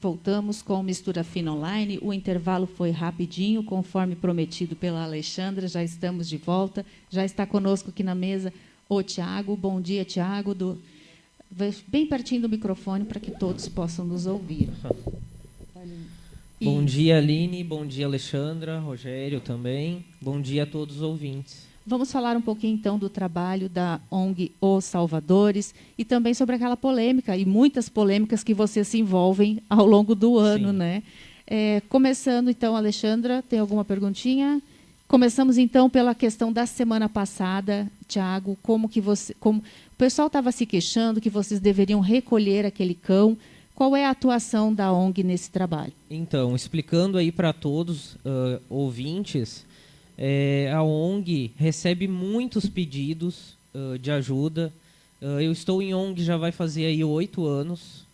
Voltamos com Mistura Fina Online. O intervalo foi rapidinho, conforme prometido pela Alexandra. Já estamos de volta. Já está conosco aqui na mesa o Tiago. Bom dia, Tiago. Bem pertinho do microfone para que todos possam nos ouvir. Bom dia, Aline. Bom dia, Alexandra. Rogério também. Bom dia a todos os ouvintes. Vamos falar um pouquinho, então, do trabalho da ONG Os Salvadores e também sobre aquela polêmica, e muitas polêmicas que vocês se envolvem ao longo do ano, Sim. né? Começando, então, Alexandra, tem alguma perguntinha? Começamos, então, pela questão da semana passada. Tiago, o pessoal estava se queixando que vocês deveriam recolher aquele cão. Qual é a atuação da ONG nesse trabalho? Então, explicando aí para todos ouvintes, a ONG recebe muitos pedidos de ajuda. Eu estou em ONG já vai fazer aí 8 anos.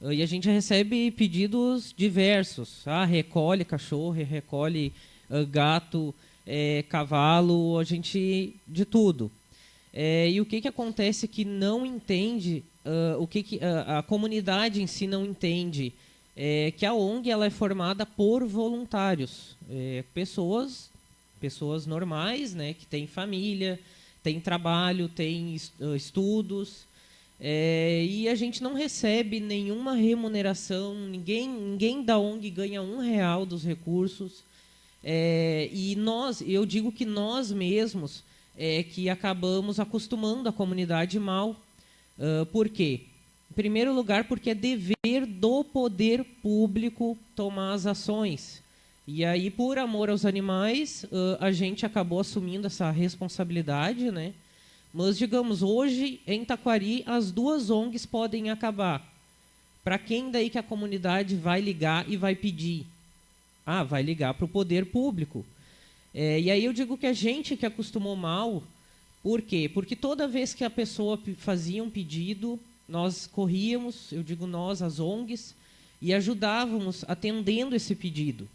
E a gente recebe pedidos diversos. Recolhe cachorro, recolhe gato, cavalo, a gente de tudo. E o que acontece que não entende, a comunidade em si não entende, que a ONG ela é formada por voluntários, pessoas normais, né, que têm família, têm trabalho, têm estudos, e a gente não recebe nenhuma remuneração, ninguém da ONG ganha R$1 dos recursos, e eu digo que nós mesmos que acabamos acostumando a comunidade mal. Por quê? Em primeiro lugar, porque é dever do poder público tomar as ações. E aí, por amor aos animais, a gente acabou assumindo essa responsabilidade, né? Mas, digamos, hoje, em Taquari, as 2 ONGs podem acabar. Para quem daí que a comunidade vai ligar e vai pedir? Vai ligar para o poder público. E aí eu digo que a gente que acostumou mal. Por quê? Porque toda vez que a pessoa fazia um pedido, nós corríamos, eu digo nós, as ONGs, e ajudávamos atendendo esse pedido.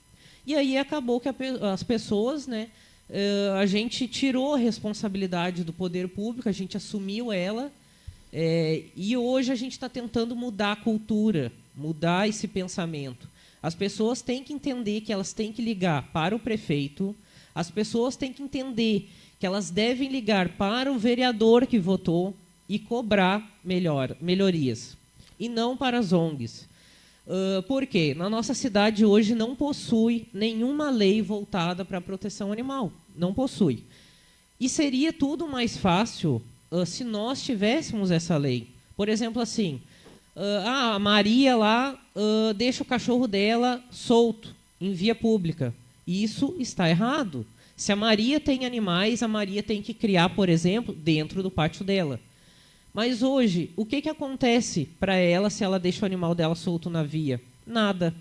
E aí acabou que as pessoas, né, a gente tirou a responsabilidade do poder público, a gente assumiu ela, e hoje a gente está tentando mudar a cultura, mudar esse pensamento. As pessoas têm que entender que elas têm que ligar para o prefeito, as pessoas têm que entender que elas devem ligar para o vereador que votou e cobrar melhorias, e não para as ONGs. Por quê? Na nossa cidade hoje não possui nenhuma lei voltada para a proteção animal. Não possui. E seria tudo mais fácil se nós tivéssemos essa lei. Por exemplo, assim, a Maria lá deixa o cachorro dela solto em via pública. Isso está errado. Se a Maria tem animais, a Maria tem que criar, por exemplo, dentro do pátio dela. Mas hoje, o que acontece para ela se ela deixa o animal dela solto na via? Nada.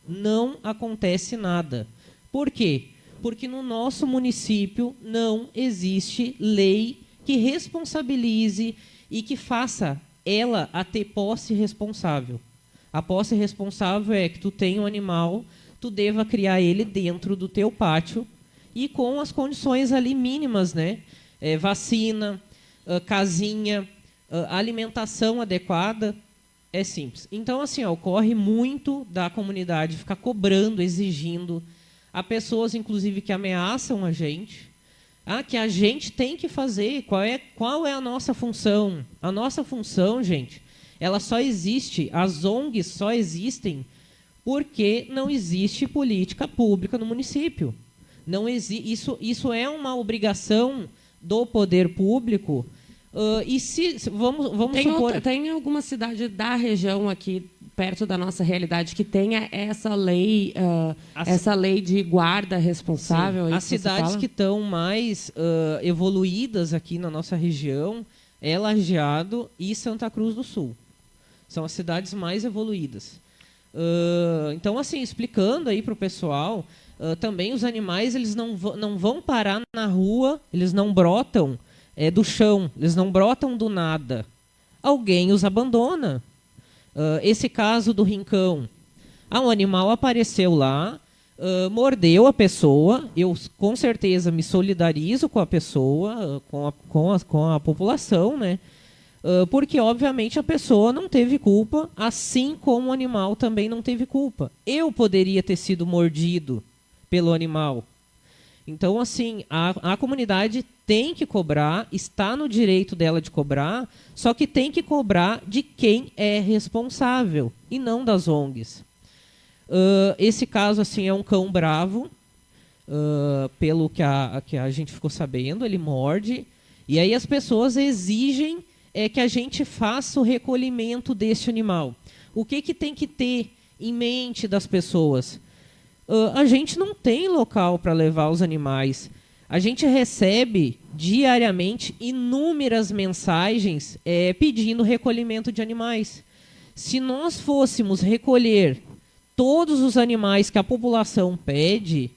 Não acontece nada. Por quê? Porque no nosso município não existe lei que responsabilize e que faça ela a ter posse responsável. A posse responsável é que tu tem um animal, tu deva criar ele dentro do teu pátio e com as condições ali mínimas, né? Vacina, casinha, alimentação adequada, é simples. Então, assim, ocorre muito da comunidade ficar cobrando, exigindo. Há pessoas, inclusive, que ameaçam a gente, que a gente tem que fazer. Qual é a nossa função? A nossa função, gente, ela só existe, as ONGs só existem porque não existe política pública no município. Isso é uma obrigação do poder público. Vamos supor... Tem alguma cidade da região aqui, perto da nossa realidade, que tenha essa lei, essa lei de guarda responsável? Sim. As cidades que estão mais evoluídas aqui na nossa região é Lajeado e Santa Cruz do Sul. São as cidades mais evoluídas. Então, assim, explicando aí para o pessoal, também os animais eles não vão parar na rua, eles não brotam do chão, eles não brotam do nada. Alguém os abandona. Esse caso do rincão. Um animal apareceu lá, mordeu a pessoa, eu com certeza me solidarizo com a pessoa, com a população, né? Porque, obviamente, a pessoa não teve culpa, assim como o animal também não teve culpa. Eu poderia ter sido mordido pelo animal. Então, assim, a comunidade tem que cobrar, está no direito dela de cobrar, só que tem que cobrar de quem é responsável, e não das ONGs. Esse caso, assim, é um cão bravo, pelo que a gente ficou sabendo, ele morde, e aí as pessoas exigem que a gente faça o recolhimento desse animal. O que tem que ter em mente das pessoas? A gente não tem local para levar os animais. A gente recebe diariamente inúmeras mensagens pedindo recolhimento de animais. Se nós fôssemos recolher todos os animais que a população pede,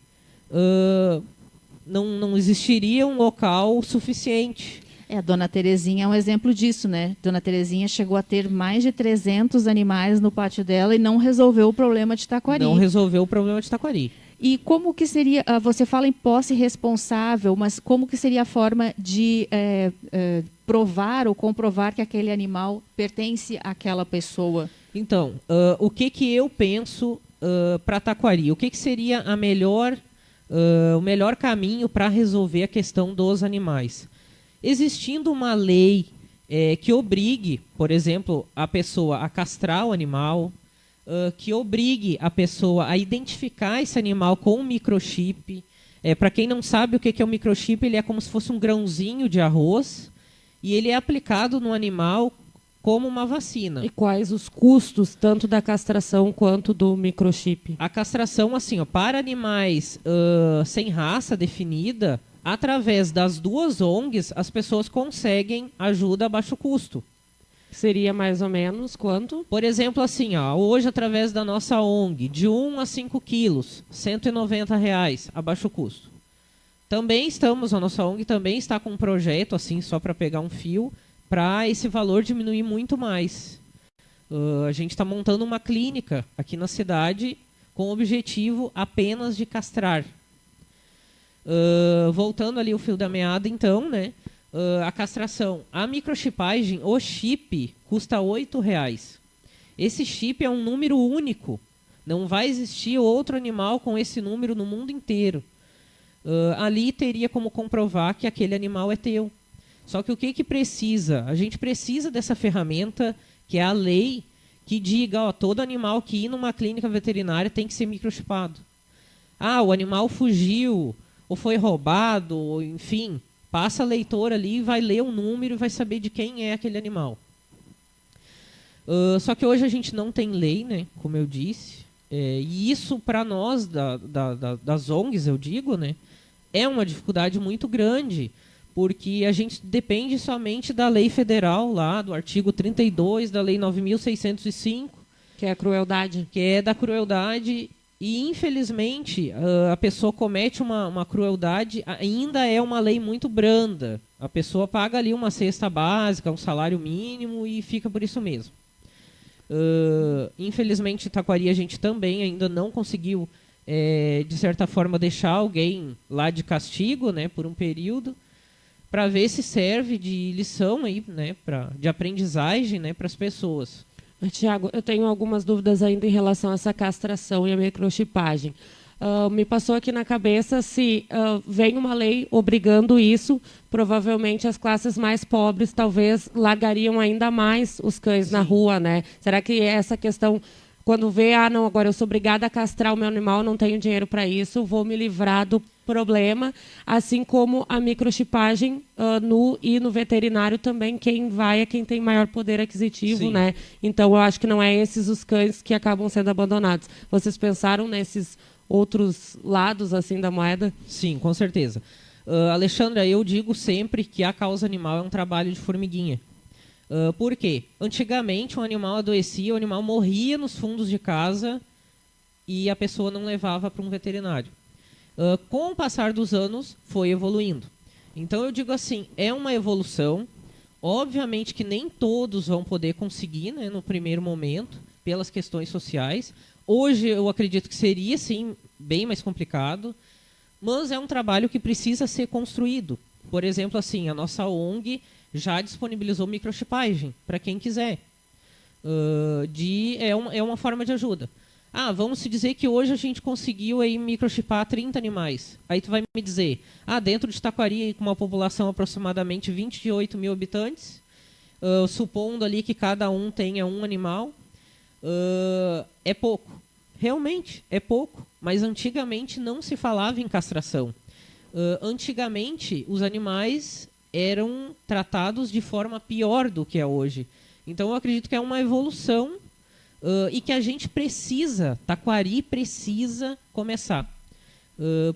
não existiria um local suficiente. A Dona Terezinha é um exemplo disso, né? Dona Terezinha chegou a ter mais de 300 animais no pátio dela e não resolveu o problema de Taquari. Não resolveu o problema de Taquari. E como que seria, você fala em posse responsável, mas como que seria a forma de provar ou comprovar que aquele animal pertence àquela pessoa? Então, o que eu penso para Taquari? O que seria o melhor caminho para resolver a questão dos animais? Existindo uma lei que obrigue, por exemplo, a pessoa a castrar o animal, que obrigue a pessoa a identificar esse animal com um microchip. Para quem não sabe o que é um microchip, ele é como se fosse um grãozinho de arroz e ele é aplicado no animal como uma vacina. E quais os custos, tanto da castração quanto do microchip? A castração, assim, para animais sem raça definida, através das duas ONGs, as pessoas conseguem ajuda a baixo custo. Seria mais ou menos quanto? Por exemplo, assim, hoje, através da nossa ONG, de 1 a 5 quilos, R$190 a baixo custo. Também a nossa ONG também está com um projeto, assim, só para pegar um fio, para esse valor diminuir muito mais. A gente está montando uma clínica aqui na cidade com o objetivo apenas de castrar. Voltando ali o fio da meada, então, né? A castração. A microchipagem, o chip, custa R$8. Esse chip é um número único. Não vai existir outro animal com esse número no mundo inteiro. Ali teria como comprovar que aquele animal é teu. Só que o que precisa? A gente precisa dessa ferramenta, que é a lei, que diga, todo animal que ir numa clínica veterinária tem que ser microchipado. O animal fugiu, ou foi roubado, ou, enfim, passa a leitor ali, vai ler o número e vai saber de quem é aquele animal. Só que hoje a gente não tem lei, né, como eu disse, e isso para nós, das ONGs, eu digo, né, é uma dificuldade muito grande, porque a gente depende somente da lei federal, lá do artigo 32 da lei 9.605. Que é a crueldade. Que é da crueldade. E, infelizmente, a pessoa comete uma crueldade, ainda é uma lei muito branda. A pessoa paga ali uma cesta básica, um salário mínimo e fica por isso mesmo. Infelizmente, em Taquari, a gente também ainda não conseguiu, de certa forma, deixar alguém lá de castigo, né, por um período, para ver se serve de lição aí, né, de aprendizagem, né, para as pessoas. Tiago, eu tenho algumas dúvidas ainda em relação a essa castração e a microchipagem. Me passou aqui na cabeça se vem uma lei obrigando isso, provavelmente as classes mais pobres talvez largariam ainda mais os cães na rua, né? Será que essa questão, quando vê, não, agora eu sou obrigada a castrar o meu animal, não tenho dinheiro para isso, vou me livrar do problema, assim como a microchipagem no veterinário também, quem vai é quem tem maior poder aquisitivo, Sim. né? Então eu acho que não é esses os cães que acabam sendo abandonados. Vocês pensaram nesses outros lados assim da moeda? Sim, com certeza. Alexandra, eu digo sempre que a causa animal é um trabalho de formiguinha. Por quê? Antigamente, um animal adoecia, o animal morria nos fundos de casa e a pessoa não levava para um veterinário. Com o passar dos anos, foi evoluindo. Então, eu digo assim, é uma evolução. Obviamente que nem todos vão poder conseguir, né, no primeiro momento, pelas questões sociais. Hoje, eu acredito que seria, sim, bem mais complicado, mas é um trabalho que precisa ser construído. Por exemplo, assim, a nossa ONG já disponibilizou microchipagem para quem quiser. É uma forma de ajuda. Vamos se dizer que hoje a gente conseguiu aí microchipar 30 animais. Aí tu vai me dizer, dentro de Taquari, com uma população aproximadamente 28 mil habitantes, supondo ali que cada um tenha um animal, é pouco. Realmente, é pouco. Mas antigamente não se falava em castração. Antigamente, os animais eram tratados de forma pior do que é hoje. Então, eu acredito que é uma evolução e que a gente precisa, Taquari precisa começar.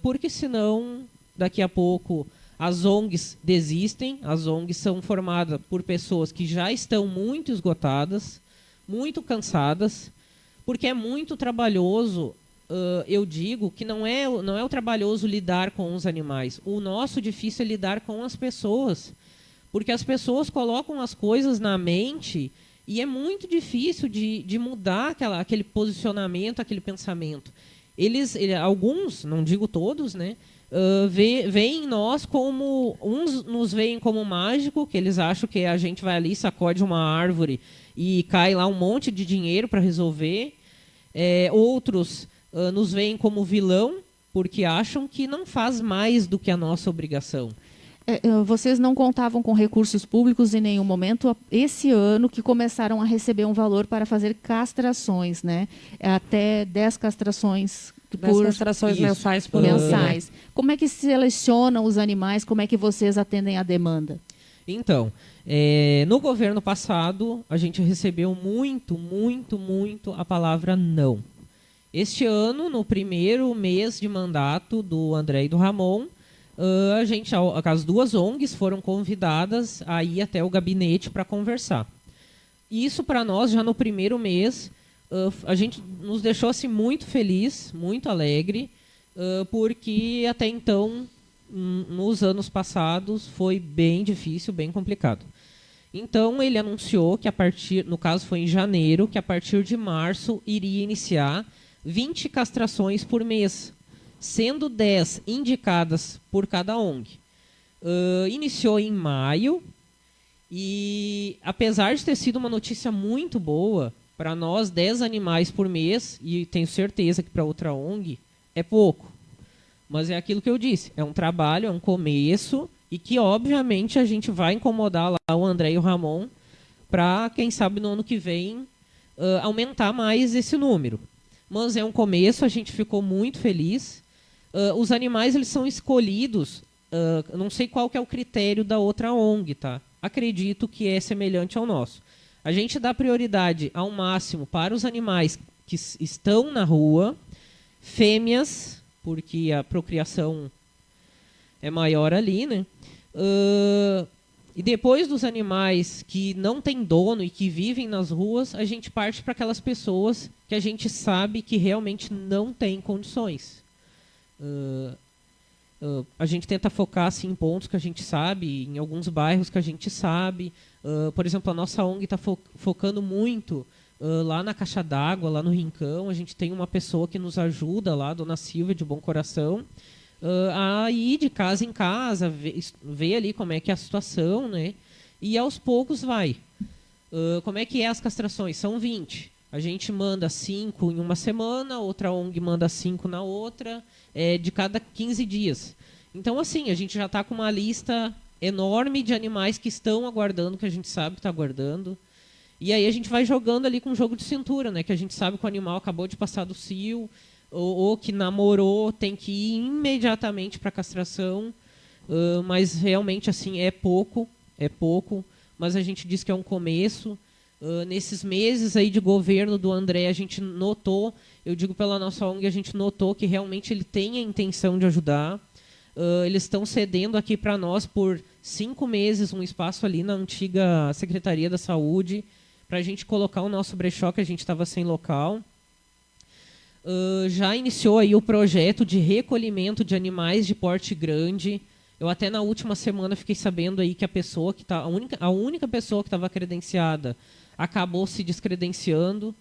Porque senão, daqui a pouco, as ONGs desistem. As ONGs são formadas por pessoas que já estão muito esgotadas, muito cansadas, porque é muito trabalhoso. Eu digo que não é o trabalhoso lidar com os animais. O nosso difícil é lidar com as pessoas. Porque as pessoas colocam as coisas na mente e é muito difícil de mudar aquele posicionamento, aquele pensamento. Alguns, não digo todos, né, veem nós como... Uns nos veem como mágico, que eles acham que a gente vai ali, sacode uma árvore e cai lá um monte de dinheiro para resolver. Outros nos veem como vilão, porque acham que não faz mais do que a nossa obrigação. Vocês não contavam com recursos públicos em nenhum momento. Esse ano que começaram a receber um valor para fazer castrações, né? Até 10 castrações por... castrações mensais por mensais. Como é que se selecionam os animais? Como é que vocês atendem à demanda? Então, no governo passado, a gente recebeu muito a palavra não. Este ano, no primeiro mês de mandato do André e do Ramon, as duas ONGs foram convidadas a ir até o gabinete para conversar. Isso, para nós, já no primeiro mês, a gente nos deixou assim, muito feliz, muito alegre, porque até então, nos anos passados, foi bem difícil, bem complicado. Então, ele anunciou que no caso foi em janeiro, que a partir de março iria iniciar 20 castrações por mês, sendo 10 indicadas por cada ONG. Iniciou em maio e, apesar de ter sido uma notícia muito boa, para nós 10 animais por mês, e tenho certeza que para outra ONG é pouco. Mas é aquilo que eu disse, é um trabalho, é um começo, e que obviamente a gente vai incomodar lá o André e o Ramon para, quem sabe, no ano que vem aumentar mais esse número. Mas é um começo, a gente ficou muito feliz. Os animais, eles são escolhidos, não sei qual que é o critério da outra ONG, tá? Acredito que é semelhante ao nosso. A gente dá prioridade ao máximo para os animais que estão na rua, fêmeas, porque a procriação é maior ali, né? E depois dos animais que não têm dono e que vivem nas ruas, a gente parte para aquelas pessoas que a gente sabe que realmente não têm condições. A gente tenta focar assim, em pontos que a gente sabe, em alguns bairros que a gente sabe. Por exemplo, a nossa ONG está focando muito lá na caixa d'água, lá no Rincão. A gente tem uma pessoa que nos ajuda lá, a Dona Silvia, de bom coração, a ir de casa em casa, ver ali como é que é a situação, né? E aos poucos vai. Como é que é as castrações? São 20. A gente manda 5 em uma semana, outra ONG manda 5 na outra, de cada 15 dias. Então, assim, a gente já está com uma lista enorme de animais que estão aguardando, que a gente sabe que está aguardando. E aí a gente vai jogando ali com um jogo de cintura, né? Que a gente sabe que o animal acabou de passar do cio, ou que namorou, tem que ir imediatamente para a castração. Mas realmente, assim, é pouco, mas a gente diz que é um começo. Nesses meses aí de governo do André, a gente notou, eu digo pela nossa ONG, a gente notou que realmente ele tem a intenção de ajudar. Eles estão cedendo aqui para nós por 5 meses um espaço ali na antiga Secretaria da Saúde para a gente colocar o nosso brechó, que a gente estava sem local. Já iniciou aí o projeto de recolhimento de animais de porte grande. Eu até na última semana fiquei sabendo aí que a única pessoa que estava credenciada acabou se descredenciando,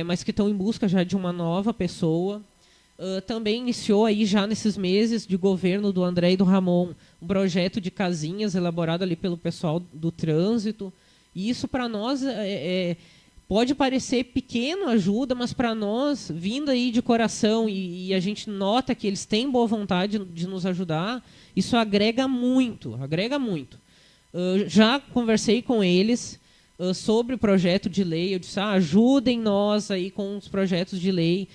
mas que estão em busca já de uma nova pessoa. Também iniciou aí já nesses meses de governo do André e do Ramon um projeto de casinhas elaborado ali pelo pessoal do trânsito. E isso para nós pode parecer pequeno ajuda, mas para nós, vindo aí de coração e a gente nota que eles têm boa vontade de nos ajudar, isso agrega muito, agrega muito. Já conversei com eles sobre o projeto de lei, eu disse, ajudem nós aí com os projetos de lei,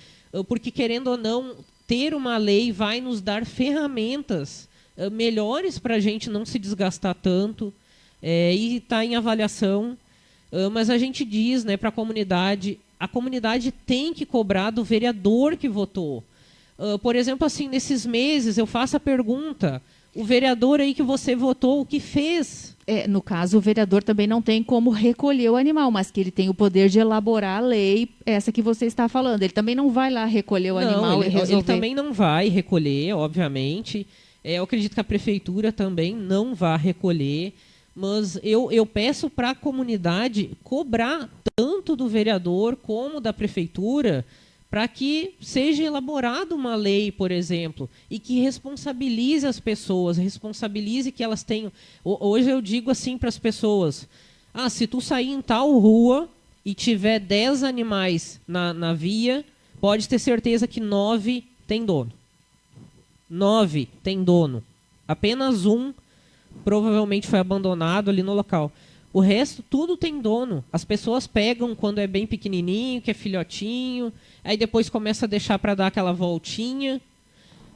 porque querendo ou não, ter uma lei vai nos dar ferramentas melhores para a gente não se desgastar tanto, e está em avaliação. Mas a gente diz, né, para a comunidade tem que cobrar do vereador que votou. Por exemplo, assim, nesses meses eu faço a pergunta, o vereador aí que você votou, o que fez? No caso, o vereador também não tem como recolher o animal, mas que ele tem o poder de elaborar a lei, essa que você está falando. Ele também não vai lá recolher o animal e resolver. Ele também não vai recolher, obviamente. Eu acredito que a prefeitura também não vai recolher. Mas eu peço para a comunidade cobrar tanto do vereador como da prefeitura para que seja elaborada uma lei, por exemplo, e que responsabilize as pessoas, responsabilize que elas tenham... Hoje eu digo assim para as pessoas, se tu sair em tal rua e tiver 10 animais na via, pode ter certeza que 9 tem dono. 9 tem dono. Apenas um provavelmente foi abandonado ali no local. O resto, tudo tem dono. As pessoas pegam quando é bem pequenininho, que é filhotinho, aí depois começa a deixar para dar aquela voltinha,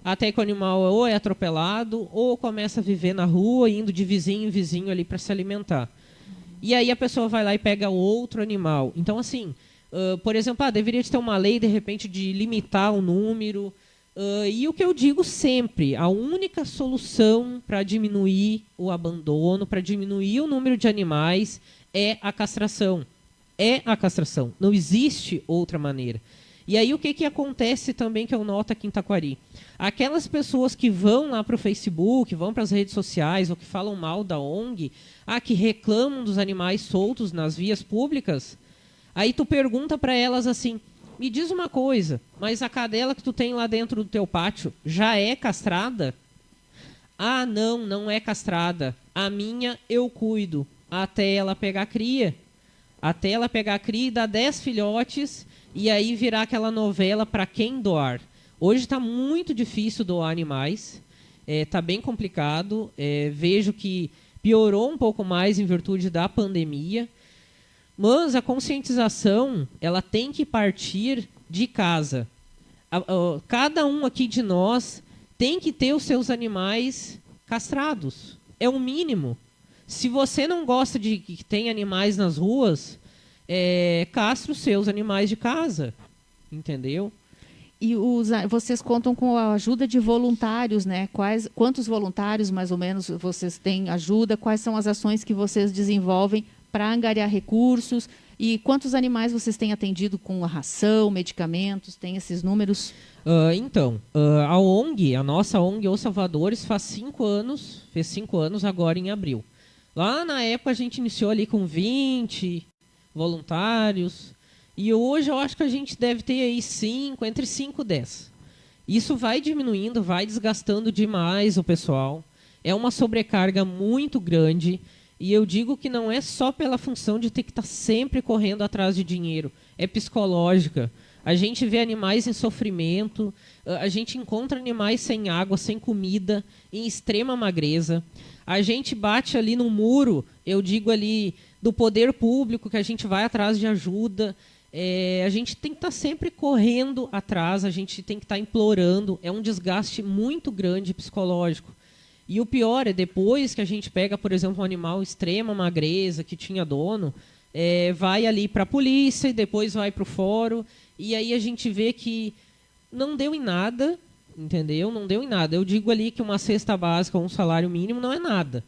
até que o animal ou é atropelado, ou começa a viver na rua, indo de vizinho em vizinho ali para se alimentar. E aí a pessoa vai lá e pega outro animal. Então, assim, por exemplo, deveria ter uma lei, de repente, de limitar o número. E o que eu digo sempre, a única solução para diminuir o abandono, para diminuir o número de animais, é a castração. É a castração. Não existe outra maneira. E aí o que acontece também que eu noto aqui em Taquari? Aquelas pessoas que vão lá para o Facebook, vão para as redes sociais, ou que falam mal da ONG, que reclamam dos animais soltos nas vias públicas, aí tu pergunta para elas assim, me diz uma coisa, mas a cadela que tu tem lá dentro do teu pátio já é castrada? Não é castrada. A minha eu cuido até ela pegar cria. Até ela pegar cria e dar 10 filhotes e aí virar aquela novela para quem doar. Hoje está muito difícil doar animais, está bem complicado. Vejo que piorou um pouco mais em virtude da pandemia. Mas a conscientização, ela tem que partir de casa. Cada um aqui de nós tem que ter os seus animais castrados. É o mínimo. Se você não gosta de que tenha animais nas ruas, castre os seus animais de casa. Entendeu? E vocês contam com a ajuda de voluntários, né? Quantos voluntários, mais ou menos, vocês têm ajuda? Quais são as ações que vocês desenvolvem para angariar recursos? E quantos animais vocês têm atendido com a ração, medicamentos? Tem esses números? A nossa ONG Os Salvadores fez 5 anos agora em abril. Lá na época a gente iniciou ali com 20 voluntários. E hoje eu acho que a gente deve ter aí entre 5 e 10. Isso vai diminuindo, vai desgastando demais o pessoal. É uma sobrecarga muito grande. E eu digo que não é só pela função de ter que estar sempre correndo atrás de dinheiro. É psicológica. A gente vê animais em sofrimento, a gente encontra animais sem água, sem comida, em extrema magreza. A gente bate ali no muro, eu digo ali, do poder público, que a gente vai atrás de ajuda. A gente tem que estar sempre correndo atrás, a gente tem que estar implorando. É um desgaste muito grande psicológico. E o pior é depois que a gente pega, por exemplo, um animal extrema magreza, que tinha dono, vai ali para a polícia e depois vai para o fórum. E aí a gente vê que não deu em nada, entendeu? Não deu em nada. Eu digo ali que uma cesta básica ou um salário mínimo não é nada.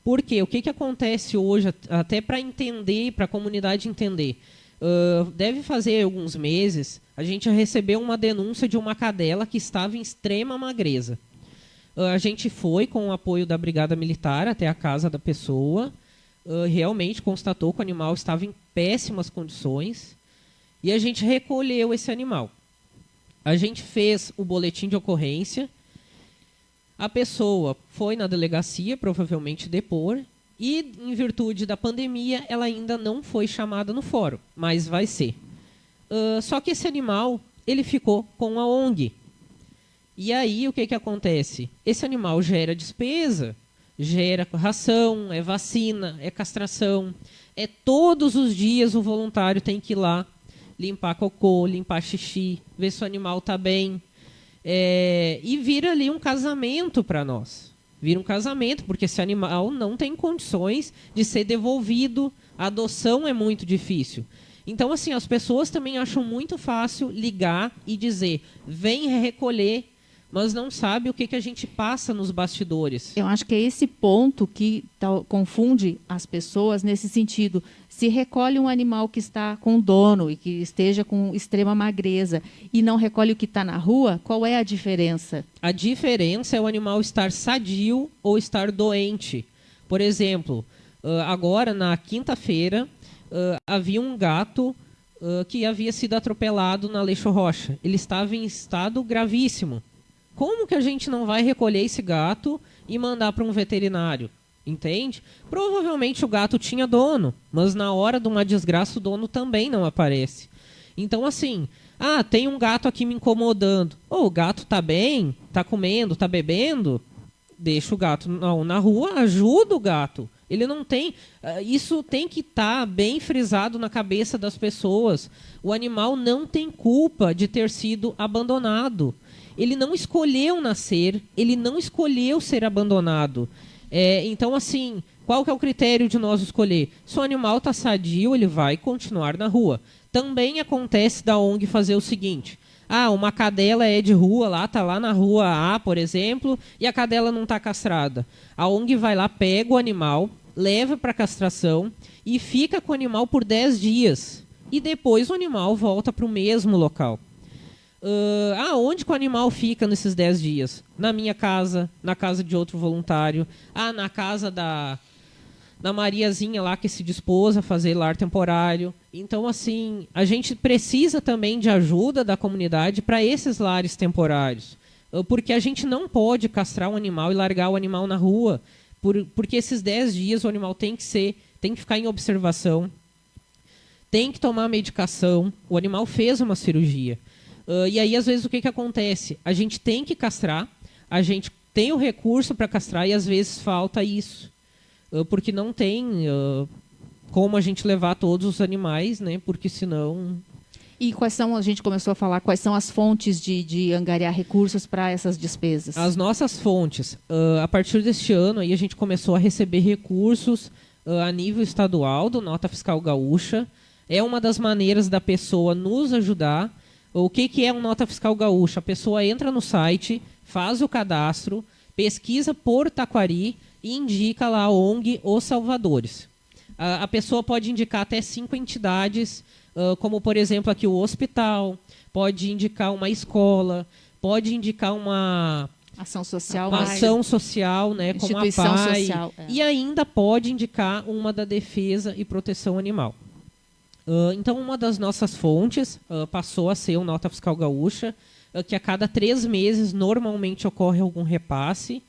Por quê? O que acontece hoje, até para entender, para a comunidade entender? Deve fazer alguns meses, a gente recebeu uma denúncia de uma cadela que estava em extrema magreza. A gente foi com o apoio da Brigada Militar até a casa da pessoa, realmente constatou que o animal estava em péssimas condições e a gente recolheu esse animal. A gente fez o boletim de ocorrência, a pessoa foi na delegacia, provavelmente depor, e, em virtude da pandemia, ela ainda não foi chamada no fórum, mas vai ser. Só que esse animal, ele ficou com a ONG. E aí, o que acontece? Esse animal gera despesa, gera ração, é vacina, é castração. É todos os dias o voluntário tem que ir lá limpar cocô, limpar xixi, ver se o animal está bem. E vira ali um casamento para nós. Vira um casamento, porque esse animal não tem condições de ser devolvido. A adoção é muito difícil. Então, assim, as pessoas também acham muito fácil ligar e dizer, vem recolher, mas não sabe o que a gente passa nos bastidores. Eu acho que é esse ponto que confunde as pessoas nesse sentido. Se recolhe um animal que está com dono e que esteja com extrema magreza e não recolhe o que está na rua, qual é a diferença? A diferença é o animal estar sadio ou estar doente. Por exemplo, agora na quinta-feira, havia um gato que havia sido atropelado na Leixo Rocha. Ele estava em estado gravíssimo. Como que a gente não vai recolher esse gato e mandar para um veterinário? Entende? Provavelmente o gato tinha dono, mas na hora de uma desgraça o dono também não aparece. Então, assim, tem um gato aqui me incomodando. O gato tá bem, tá comendo, tá bebendo, deixa o gato na rua, ajuda o gato. Ele não tem... Isso tem que estar bem frisado na cabeça das pessoas. O animal não tem culpa de ter sido abandonado. Ele não escolheu nascer, ele não escolheu ser abandonado. Então, assim, qual que é o critério de nós escolher? Se o animal está sadio, ele vai continuar na rua. Também acontece da ONG fazer o seguinte... uma cadela é de rua, está lá na rua A, por exemplo, e a cadela não está castrada. A ONG vai lá, pega o animal, leva para castração e fica com o animal por 10 dias. E depois o animal volta para o mesmo local. Onde que o animal fica nesses 10 dias? Na minha casa, na casa de outro voluntário, na casa da Mariazinha lá que se dispôs a fazer lar temporário. Então, assim, a gente precisa também de ajuda da comunidade para esses lares temporários. Porque a gente não pode castrar um animal e largar o animal na rua. Porque esses 10 dias o animal tem que ficar em observação, tem que tomar medicação. O animal fez uma cirurgia. E aí, às vezes, o que acontece? A gente tem que castrar, a gente tem o recurso para castrar e, às vezes, falta isso. Porque não tem como a gente levar todos os animais, né? Porque senão... E a gente começou a falar, quais são as fontes de angariar recursos para essas despesas? As nossas fontes, a partir deste ano, aí a gente começou a receber recursos a nível estadual do Nota Fiscal Gaúcha. É uma das maneiras da pessoa nos ajudar. O que é um Nota Fiscal Gaúcha? A pessoa entra no site, faz o cadastro, pesquisa por Taquari e indica lá a ONG Os Salvadores. A pessoa pode indicar até 5 entidades, como, por exemplo, aqui o hospital, pode indicar uma escola, pode indicar uma ação social, né, como a PAI, social, e ainda pode indicar uma da Defesa e Proteção Animal. Então, uma das nossas fontes passou a ser o Nota Fiscal Gaúcha, que a cada 3 meses normalmente ocorre algum repasse.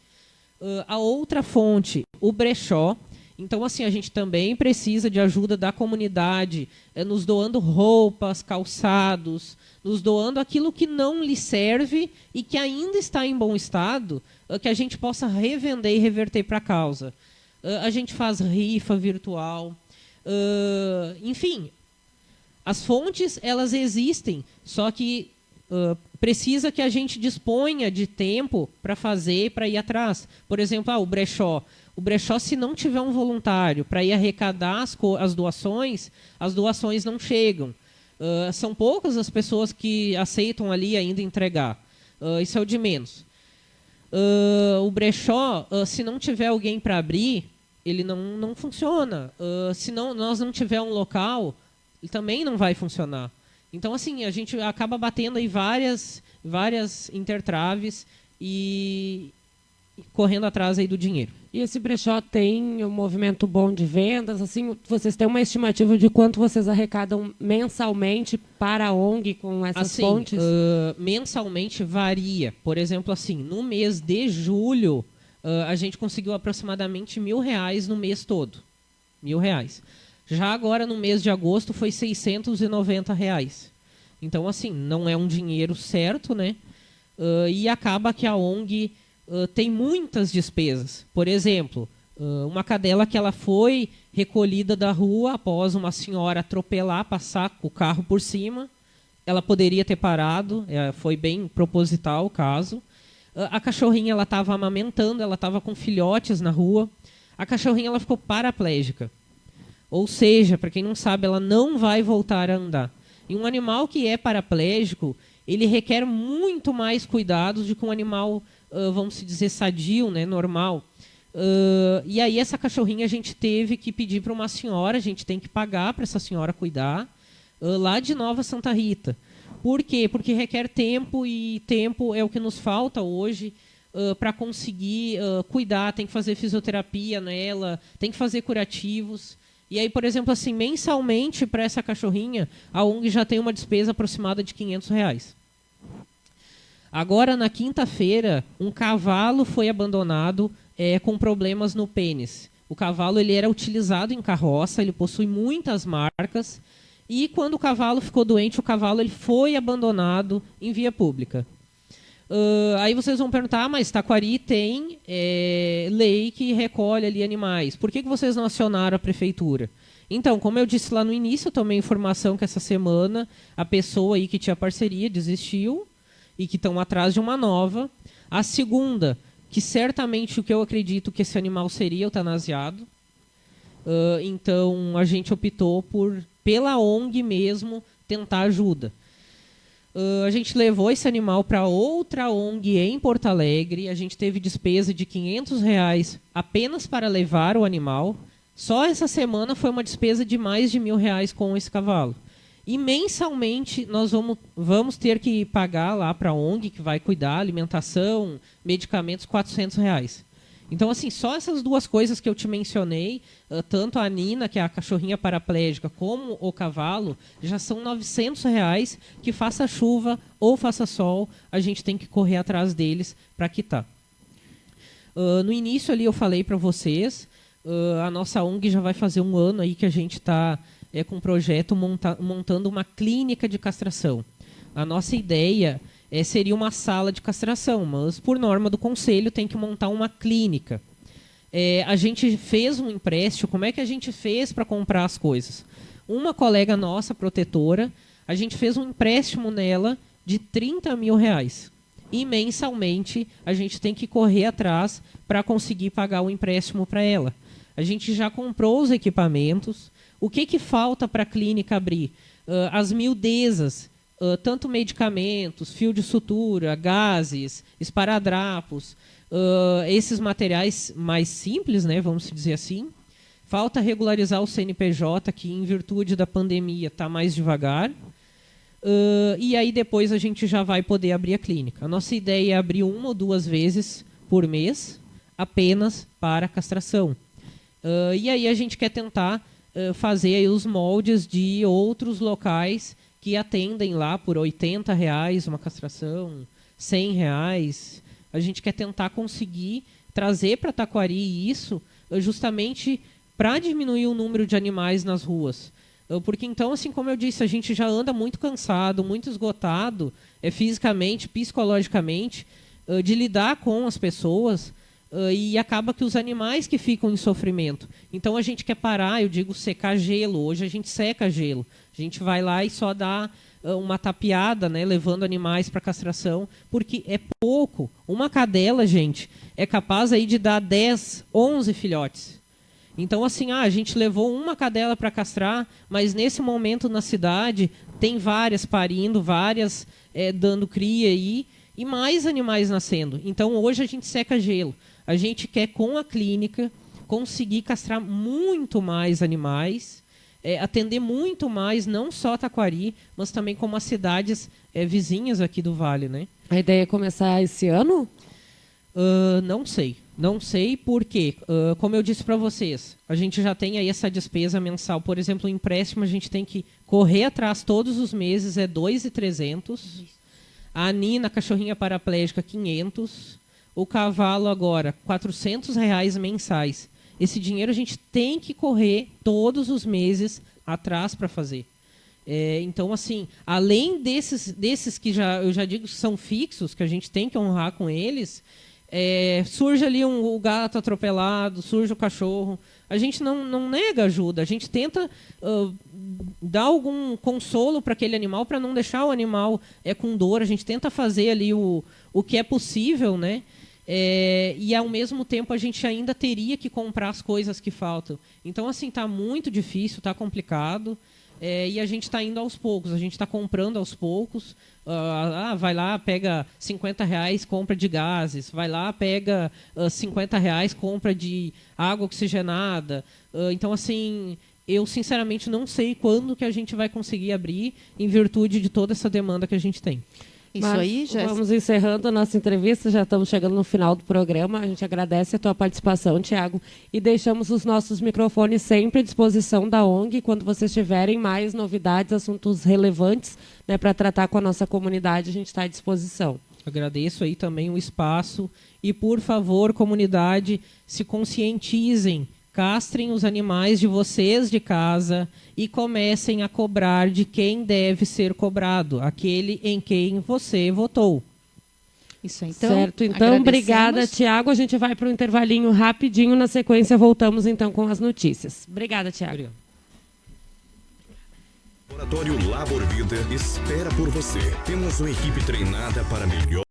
A outra fonte, o brechó. Então, assim, a gente também precisa de ajuda da comunidade, nos doando roupas, calçados, nos doando aquilo que não lhe serve e que ainda está em bom estado, que a gente possa revender e reverter para a causa. A gente faz rifa virtual. Enfim, as fontes, elas existem, só que precisa que a gente disponha de tempo para fazer, para ir atrás. Por exemplo, o brechó. O brechó, se não tiver um voluntário para ir arrecadar as doações não chegam. São poucas as pessoas que aceitam ali ainda entregar. Isso é o de menos. O brechó, se não tiver alguém para abrir, ele não funciona. Se nós não tiver um local, ele também não vai funcionar. Então, assim, a gente acaba batendo aí várias intertraves e correndo atrás aí do dinheiro. E esse brechó tem um movimento bom de vendas? Assim, vocês têm uma estimativa de quanto vocês arrecadam mensalmente para a ONG com essas fontes? Mensalmente varia. Por exemplo, assim, no mês de julho, a gente conseguiu aproximadamente R$1.000 no mês todo. R$1.000. Já agora, no mês de agosto, foi R$690. Então, assim, não é um dinheiro certo, né? E acaba que a ONG tem muitas despesas. Por exemplo, uma cadela que ela foi recolhida da rua após uma senhora atropelar, passar o carro por cima. Ela poderia ter parado, foi bem proposital o caso. A cachorrinha ela estava amamentando, ela estava com filhotes na rua. A cachorrinha ela ficou paraplégica. Ou seja, para quem não sabe, ela não vai voltar a andar. E um animal que é paraplégico, ele requer muito mais cuidados do que um animal, vamos dizer, sadio, né, normal. E aí essa cachorrinha a gente teve que pedir para uma senhora, a gente tem que pagar para essa senhora cuidar, lá de Nova Santa Rita. Por quê? Porque requer tempo, e tempo é o que nos falta hoje para conseguir cuidar. Tem que fazer fisioterapia nela, tem que fazer curativos. E aí, por exemplo, assim, mensalmente para essa cachorrinha, a ONG já tem uma despesa aproximada de R$500. Agora, na quinta-feira, um cavalo foi abandonado com problemas no pênis. O cavalo ele era utilizado em carroça, ele possui muitas marcas, e quando o cavalo ficou doente, o cavalo ele foi abandonado em via pública. Aí vocês vão perguntar, mas Taquari tem lei que recolhe ali animais. Por que vocês não acionaram a prefeitura? Então, como eu disse lá no início, eu tomei informação que essa semana a pessoa aí que tinha parceria desistiu e que estão atrás de uma nova. A segunda, que certamente o que eu acredito que esse animal seria eutanasiado. Então, a gente optou pela ONG mesmo, tentar ajuda. A gente levou esse animal para outra ONG em Porto Alegre. A gente teve despesa de R$500 apenas para levar o animal. Só essa semana foi uma despesa de mais de R$1.000 com esse cavalo. E mensalmente nós vamos ter que pagar lá para a ONG, que vai cuidar, alimentação, medicamentos, R$400. Então, assim, só essas duas coisas que eu te mencionei, tanto a Nina, que é a cachorrinha paraplégica, como o cavalo, já são R$900 que faça chuva ou faça sol, a gente tem que correr atrás deles para quitar. No início ali eu falei para vocês, a nossa ONG já vai fazer um ano aí que a gente está com um projeto montando uma clínica de castração. A nossa ideia seria uma sala de castração, mas por norma do conselho tem que montar uma clínica. A gente fez um empréstimo. Como é que a gente fez para comprar as coisas? Uma colega nossa, protetora, a gente fez um empréstimo nela de R$30.000. E mensalmente a gente tem que correr atrás para conseguir pagar o empréstimo para ela. A gente já comprou os equipamentos. O que falta para a clínica abrir? As miudezas. Tanto medicamentos, fio de sutura, gases, esparadrapos, esses materiais mais simples, né, vamos dizer assim. Falta regularizar o CNPJ, que em virtude da pandemia está mais devagar. E aí depois a gente já vai poder abrir a clínica. A nossa ideia é abrir 1 ou 2 vezes por mês, apenas para castração. E aí a gente quer tentar fazer aí os moldes de outros locais que atendem lá por R$80 uma castração, R$100. A gente quer tentar conseguir trazer para Taquari isso justamente para diminuir o número de animais nas ruas. Porque então, assim como eu disse, a gente já anda muito cansado, muito esgotado, fisicamente, psicologicamente, de lidar com as pessoas, e acaba que os animais que ficam em sofrimento. Então a gente quer parar, eu digo secar gelo. Hoje a gente seca gelo. A gente vai lá e só dá uma tapeada, né, levando animais para castração, porque é pouco. Uma cadela, gente, é capaz aí de dar 10, 11 filhotes. Então, assim, a gente levou uma cadela para castrar, mas nesse momento na cidade tem várias parindo, várias dando cria aí, e mais animais nascendo. Então, hoje a gente seca gelo. A gente quer, com a clínica, conseguir castrar muito mais animais, atender muito mais, não só Taquari, mas também como as cidades vizinhas aqui do Vale, né? A ideia é começar esse ano? Não sei. Não sei porque, como eu disse para vocês, a gente já tem aí essa despesa mensal. Por exemplo, o empréstimo a gente tem que correr atrás todos os meses, é 2.300. A Nina, cachorrinha paraplégica, 500. O cavalo agora, R$400 mensais. Esse dinheiro a gente tem que correr todos os meses atrás para fazer. Então, assim, além desses que eu já digo que são fixos, que a gente tem que honrar com eles, surge ali o gato atropelado, surge o cachorro. A gente não nega ajuda, a gente tenta dar algum consolo para aquele animal, para não deixar o animal com dor. A gente tenta fazer ali o que é possível, né? E ao mesmo tempo a gente ainda teria que comprar as coisas que faltam. Então, assim, tá muito difícil, tá complicado. E a gente está indo aos poucos, a gente está comprando aos poucos. Vai lá, pega R$50, compra de gases. Vai lá, pega R$50, compra de água oxigenada. Então, assim, eu sinceramente não sei quando que a gente vai conseguir abrir em virtude de toda essa demanda que a gente tem. Isso aí, Jéssica. Vamos encerrando a nossa entrevista, já estamos chegando no final do programa. A gente agradece a tua participação, Tiago, e deixamos os nossos microfones sempre à disposição da ONG quando vocês tiverem mais novidades, assuntos relevantes, né, para tratar com a nossa comunidade, a gente está à disposição. Agradeço aí também o espaço e, por favor, comunidade, se conscientizem, castrem os animais de vocês de casa e comecem a cobrar de quem deve ser cobrado, aquele em quem você votou. Isso aí, então. Certo, então, obrigada, Tiago. A gente vai para um intervalinho rapidinho, na sequência voltamos então com as notícias. Obrigada, Tiago. Laboratório Labor Vida espera por você. Temos uma equipe treinada para melhor